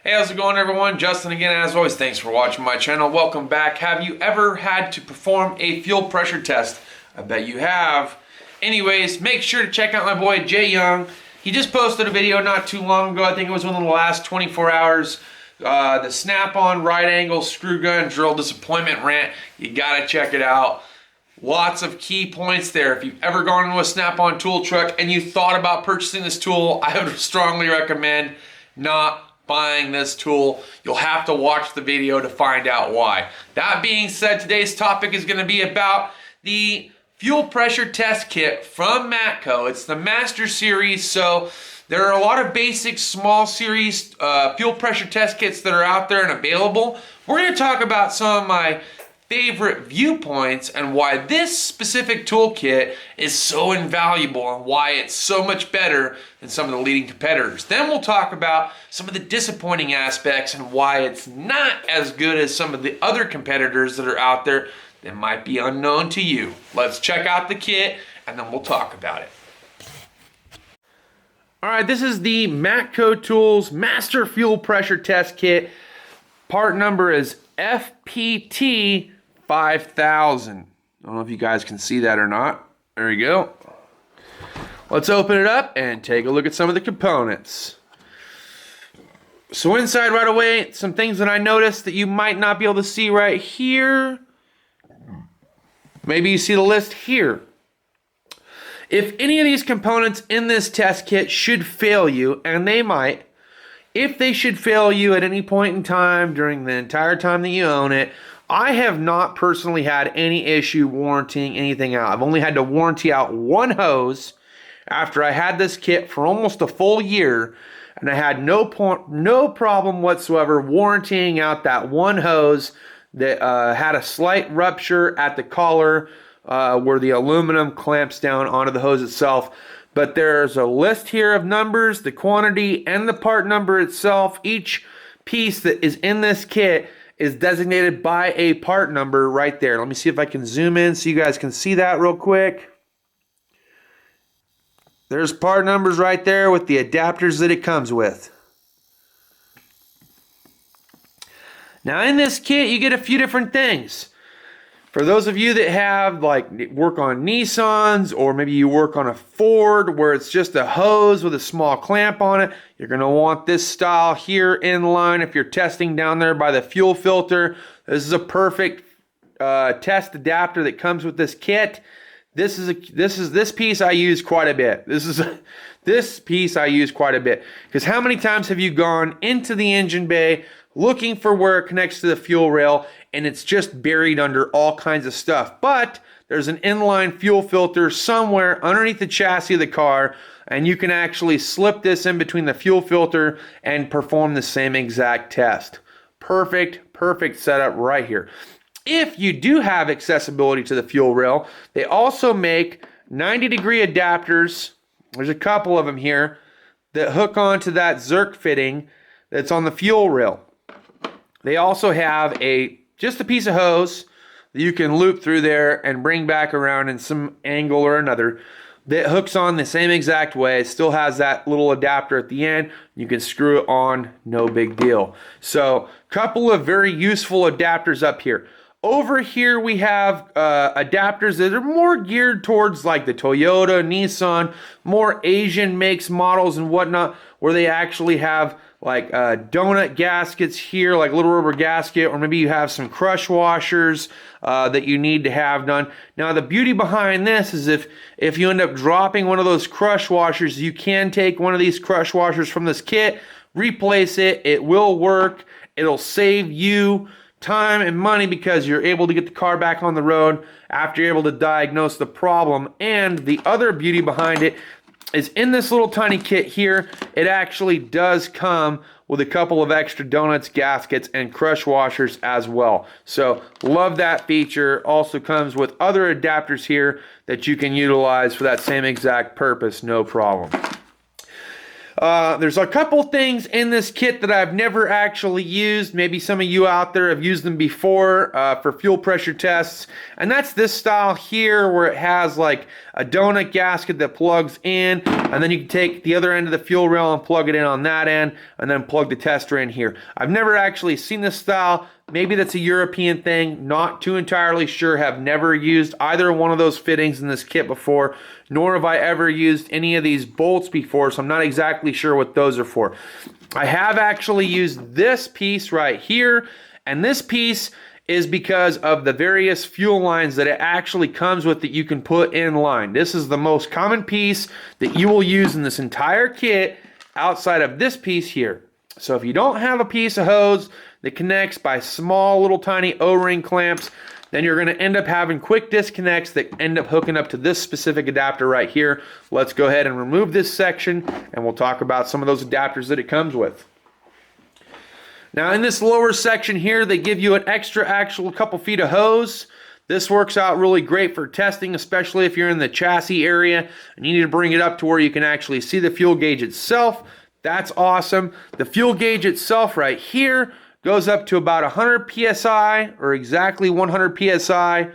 Hey, how's it going, everyone? Justin again, as always. Thanks for watching my channel. Welcome back. Have you ever had to perform a fuel pressure test? I bet you have. Anyways, make sure to check out my boy Jay Young. He just posted a video not too long ago. I think it was within the last 24 hours. The snap-on right angle screw gun drill disappointment rant. You gotta check it out. Lots of key points there. If you've ever gone into a snap-on tool truck and you thought about purchasing this tool, I would strongly recommend not buying this tool. You'll have to watch the video to find out why. That being said, today's topic is going to be about the fuel pressure test kit from MATCO. It's the Master series, so there are a lot of basic small series fuel pressure test kits that are out there and available. We're going to talk about some of my favorite viewpoints and why this specific toolkit is so invaluable and why it's so much better than some of the leading competitors. Then we'll talk about some of the disappointing aspects and why it's not as good as some of the other competitors that are out there that might be unknown to you. Let's check out the kit and then we'll talk about it. Alright, this is the MATCO Tools Master Fuel Pressure Test Kit. Part number is FPT5000. I don't know if you guys can see that or not. There you go. Let's open it up and take a look at some of the components. So inside right away, some things that I noticed that you might not be able to see right here. Maybe you see the list here. If any of these components in this test kit should fail you, and they might, if they should fail you at any point in time during the entire time that you own it, I have not personally had any issue warranting anything out. I've only had to warranty out one hose after I had this kit for almost a full year, and I had no problem whatsoever warrantying out that one hose that had a slight rupture at the collar where the aluminum clamps down onto the hose itself. But there's a list here of numbers, the quantity, and the part number itself. Each piece that is in this kit is designated by a part number right there. Let me see if I can zoom in so you guys can see that real quick. There's part numbers right there with the adapters that it comes with. Now in this kit you get a few different things. For those of you that have work on Nissans, or maybe you work on a Ford where it's just a hose with a small clamp on it, you're going to want this style here in line. If you're testing down there by the fuel filter, this is a perfect test adapter that comes with this kit. This piece I use quite a bit. This piece I use quite a bit, because how many times have you gone into the engine bay looking for where it connects to the fuel rail and it's just buried under all kinds of stuff? But there's an inline fuel filter somewhere underneath the chassis of the car, and you can actually slip this in between the fuel filter and perform the same exact test. Perfect setup right here. If you do have accessibility to the fuel rail, they also make 90-degree adapters. There's a couple of them here that hook onto that Zerk fitting that's on the fuel rail. They also have just a piece of hose that you can loop through there and bring back around in some angle or another that hooks on the same exact way. It still has that little adapter at the end. You can screw it on, no big deal. So, couple of very useful adapters up here. Over here we have adapters that are more geared towards like the Toyota, Nissan, more Asian makes, models and whatnot, where they actually have like donut gaskets here, like a little rubber gasket, or maybe you have some crush washers that you need to have done. Now the beauty behind this is if you end up dropping one of those crush washers, you can take one of these crush washers from this kit, replace it, it will work, it'll save you time and money because you're able to get the car back on the road after you're able to diagnose the problem. And the other beauty behind it is in this little tiny kit here, it actually does come with a couple of extra donuts, gaskets, and crush washers as well. So love that feature. Also comes with other adapters here that you can utilize for that same exact purpose, no problem. There's a couple things in this kit that I've never actually used. Maybe some of you out there have used them before for fuel pressure tests. And that's this style here where it has like a donut gasket that plugs in, and then you can take the other end of the fuel rail and plug it in on that end, and then plug the tester in here. I've never actually seen this style. Maybe that's a European thing, not too entirely sure, have never used either one of those fittings in this kit before, nor have I ever used any of these bolts before, so I'm not exactly sure what those are for. I have actually used this piece right here, and this piece is because of the various fuel lines that it actually comes with that you can put in line. This is the most common piece that you will use in this entire kit outside of this piece here. So if you don't have a piece of hose that connects by small little tiny O-ring clamps, then you're going to end up having quick disconnects that end up hooking up to this specific adapter right here. Let's go ahead and remove this section, and we'll talk about some of those adapters that it comes with. Now in this lower section here, they give you an extra actual couple feet of hose. This works out really great for testing, especially if you're in the chassis area and you need to bring it up to where you can actually see the fuel gauge itself. That's awesome. The fuel gauge itself right here goes up to about 100 psi, or exactly 100 psi.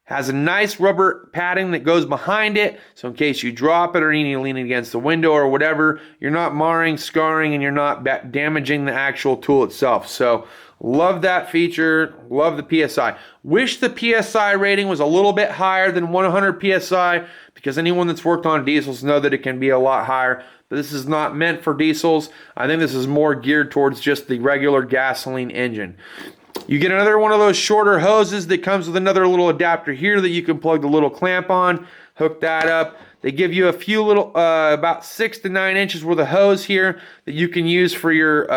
Has a nice rubber padding that goes behind it, so in case you drop it or you need to lean it against the window or whatever, you're not marring, scarring, and you're not damaging the actual tool itself. So love that feature, love the PSI. Wish the PSI rating was a little bit higher than 100 PSI, because anyone that's worked on diesels know that it can be a lot higher. But this is not meant for diesels. I think this is more geared towards just the regular gasoline engine. You get another one of those shorter hoses that comes with another little adapter here that you can plug the little clamp on, hook that up. They give you a few little, about 6 to 9 inches worth of hose here that you can use for your,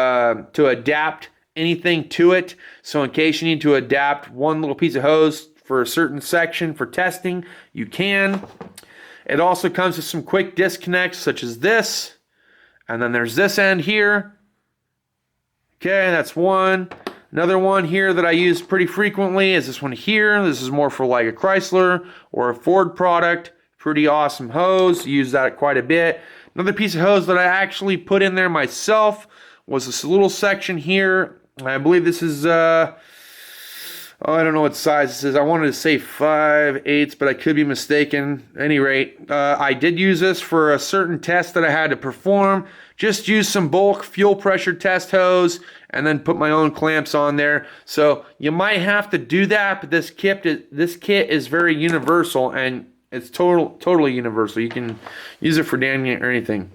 to adapt anything to it. So in case you need to adapt one little piece of hose for a certain section for testing, you can. It also comes with some quick disconnects such as this. And then there's this end here. Okay, that's one. Another one here that I use pretty frequently is this one here. This is more for like a Chrysler or a Ford product. Pretty awesome hose. Use that quite a bit. Another piece of hose that I actually put in there myself was this little section here. I believe this is, I don't know what size this is. I wanted to say 5/8, but I could be mistaken. At any rate, I did use this for a certain test that I had to perform. Just use some bulk fuel pressure test hose and then put my own clamps on there. So you might have to do that, but this kit is very universal, and it's totally universal. You can use it for damn near anything.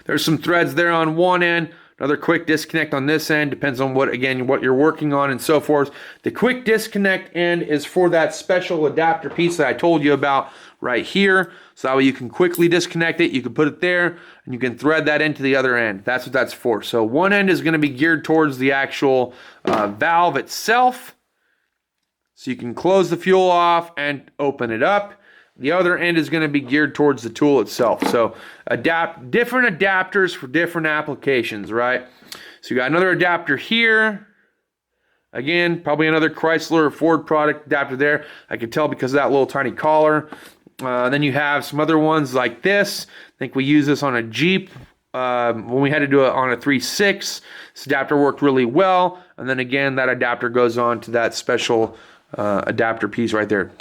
There's some threads there on one end. Another quick disconnect on this end, depends on what you're working on and so forth. The quick disconnect end is for that special adapter piece that I told you about right here. So that way you can quickly disconnect it, you can put it there, and you can thread that into the other end. That's what that's for. So one end is going to be geared towards the actual valve itself. So you can close the fuel off and open it up. The other end is going to be geared towards the tool itself. So different adapters for different applications, right? So you got another adapter here. Again, probably another Chrysler or Ford product adapter there. I can tell because of that little tiny collar. Then you have some other ones like this. I think we use this on a Jeep when we had to do it on a 3.6. This adapter worked really well. And then again, that adapter goes on to that special adapter piece right there.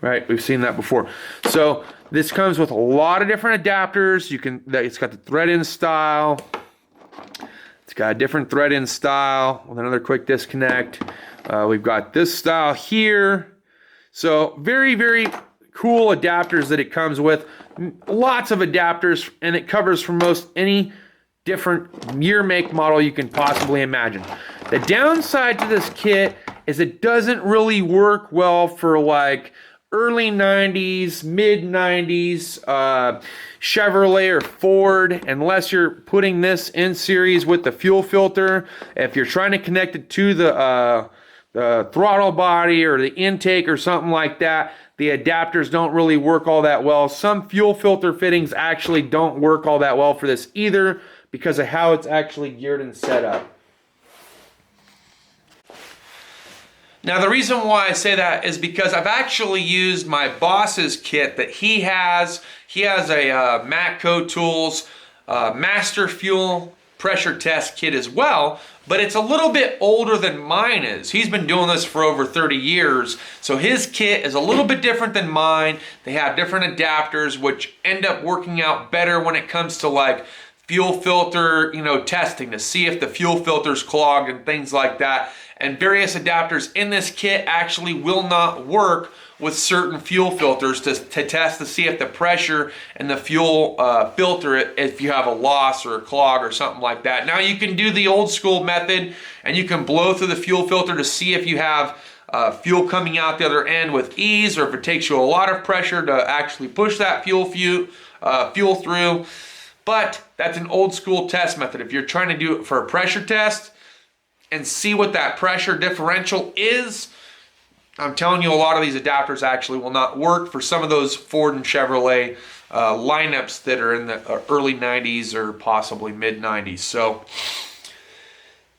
Right, we've seen that before. So this comes with a lot of different adapters. It's got the thread-in style. It's got a different thread-in style with another quick disconnect. We've got this style here. So very, very cool adapters that it comes with. Lots of adapters, and it covers for most any different year, make, model you can possibly imagine. The downside to this kit is it doesn't really work well for like early 90s, mid 90s, Chevrolet or Ford, unless you're putting this in series with the fuel filter. If you're trying to connect it to the throttle body or the intake or something like that, the adapters don't really work all that well. Some fuel filter fittings actually don't work all that well for this either because of how it's actually geared and set up. Now the reason why I say that is because I've actually used my boss's kit that he has. He has a MATCO Tools Master Fuel Pressure Test Kit as well, but it's a little bit older than mine is. He's been doing this for over 30 years, so his kit is a little bit different than mine. They have different adapters, which end up working out better when it comes to like fuel filter, testing to see if the fuel filter's clogged and things like that. And various adapters in this kit actually will not work with certain fuel filters to test to see if the pressure in the fuel filter, if you have a loss or a clog or something like that. Now you can do the old school method and you can blow through the fuel filter to see if you have fuel coming out the other end with ease, or if it takes you a lot of pressure to actually push that fuel through. But that's an old school test method. If you're trying to do it for a pressure test and see what that pressure differential is, I'm telling you, a lot of these adapters actually will not work for some of those Ford and Chevrolet lineups that are in the early 90s or possibly mid 90s. So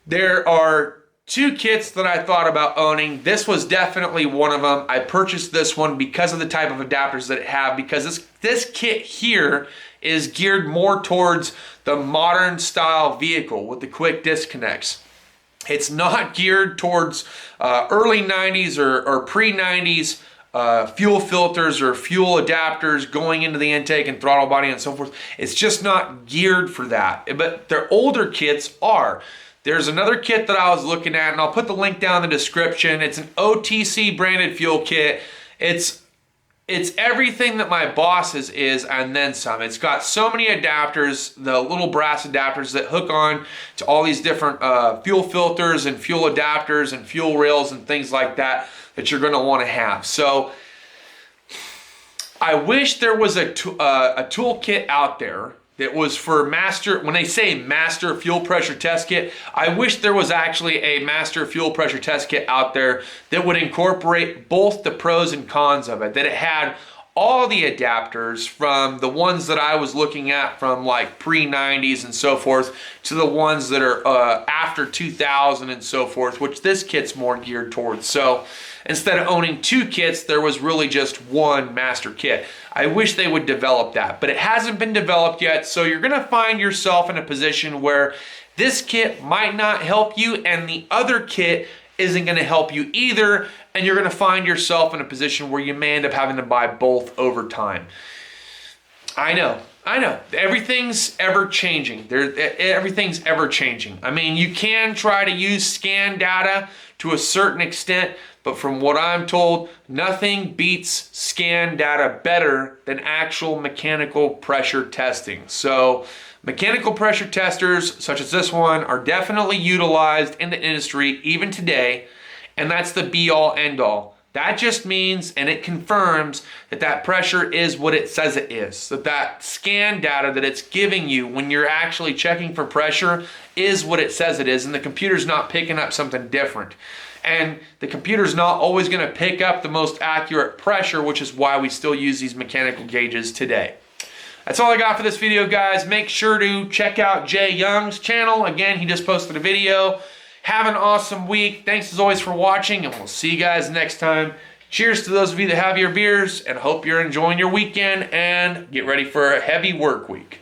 there are two kits that I thought about owning. This was definitely one of them. I purchased this one because of the type of adapters that it have, because this kit here is geared more towards the modern style vehicle with the quick disconnects. It's not geared towards early 90s or pre-90s fuel filters or fuel adapters going into the intake and throttle body and so forth. It's just not geared for that. But their older kits are. There's another kit that I was looking at, and I'll put the link down in the description. It's an OTC branded fuel kit. It's everything that my boss's is and then some. It's got so many adapters, the little brass adapters that hook on to all these different fuel filters and fuel adapters and fuel rails and things like that that you're going to want to have. So I wish there was a tool kit out there that was for master. When they say master fuel pressure test kit, I wish there was actually a master fuel pressure test kit out there that would incorporate both the pros and cons of it, that it had all the adapters from the ones that I was looking at from like pre-90s and so forth to the ones that are after 2000 and so forth, which this kit's more geared towards. So instead of owning two kits, there was really just one master kit. I wish they would develop that, but it hasn't been developed yet. So you're gonna find yourself in a position where this kit might not help you and the other kit isn't gonna help you either. And you're gonna find yourself in a position where you may end up having to buy both over time. I know. Everything's ever changing. Everything's ever changing. I mean, you can try to use scan data to a certain extent, but from what I'm told, nothing beats scan data better than actual mechanical pressure testing. So mechanical pressure testers, such as this one, are definitely utilized in the industry even today, and that's the be-all, end-all. That just means, and it confirms, that that pressure is what it says it is. That scan data that it's giving you when you're actually checking for pressure is what it says it is, and the computer's not picking up something different. And the computer's not always going to pick up the most accurate pressure, which is why we still use these mechanical gauges today. That's all I got for this video, guys. Make sure to check out Jay Young's channel. Again, he just posted a video. Have an awesome week. Thanks as always for watching, and we'll see you guys next time. Cheers to those of you that have your beers, and hope you're enjoying your weekend and get ready for a heavy work week.